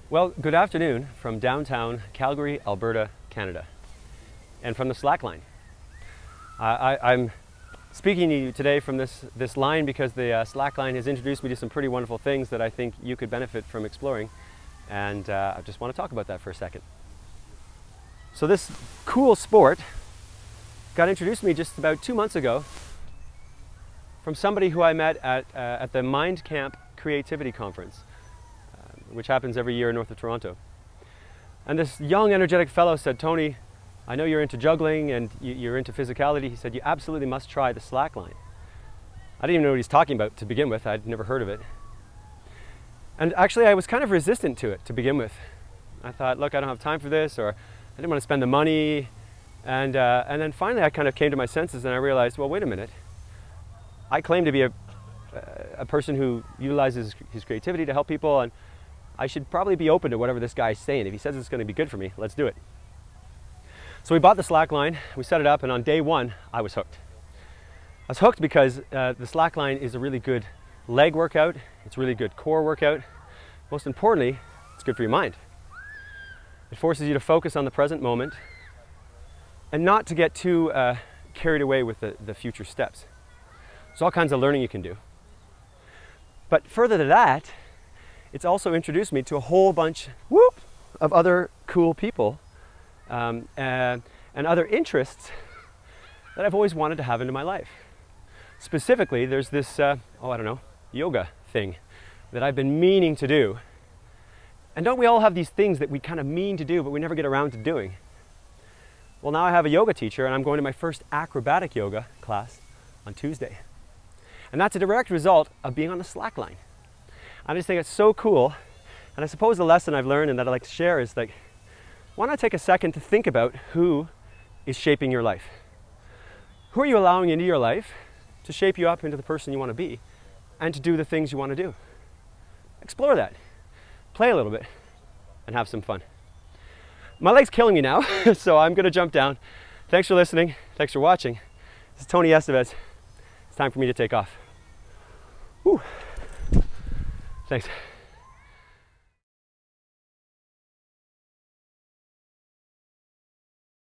Well, good afternoon from downtown Calgary, Alberta, Canada, and from the Slackline. I'm speaking to you today from this line because the Slackline has introduced me to some pretty wonderful things that I think you could benefit from exploring, and I just want to talk about that for a second. So this cool sport got introduced to me just about 2 months ago from somebody who I met at the Mind Camp Creativity Conference, which happens every year north of Toronto. And this young, energetic fellow said, "Tony, I know you're into juggling and you're into physicality." He said, "You absolutely must try the slackline." I didn't even know what he's talking about to begin with. I'd never heard of it. And actually, I was kind of resistant to it to begin with. I thought, look, I don't have time for this, or I didn't want to spend the money. And then finally, I kind of came to my senses and I realized, well, wait a minute. I claim to be a person who utilizes his creativity to help people, and I should probably be open to whatever this guy's saying. If he says it's going to be good for me, let's do it. So we bought the slackline, we set it up, and on day one, I was hooked. I was hooked because the slackline is a really good leg workout, it's a really good core workout. Most importantly, it's good for your mind. It forces you to focus on the present moment and not to get too carried away with the future steps. There's all kinds of learning you can do. But further to that, it's also introduced me to a whole bunch of other cool people and other interests that I've always wanted to have into my life. Specifically, there's this, yoga thing that I've been meaning to do. And don't we all have these things that we kind of mean to do, but we never get around to doing? Well, now I have a yoga teacher, and I'm going to my first acrobatic yoga class on Tuesday. And that's a direct result of being on the slackline. I just think it's so cool, and I suppose the lesson I've learned and that I'd like to share is like, why not take a second to think about who is shaping your life? Who are you allowing into your life to shape you up into the person you want to be and to do the things you want to do? Explore that, play a little bit, and have some fun. My leg's killing me now, so I'm going to jump down. Thanks for listening, thanks for watching. This is Tony Estevez. It's time for me to take off. Whew. Thanks.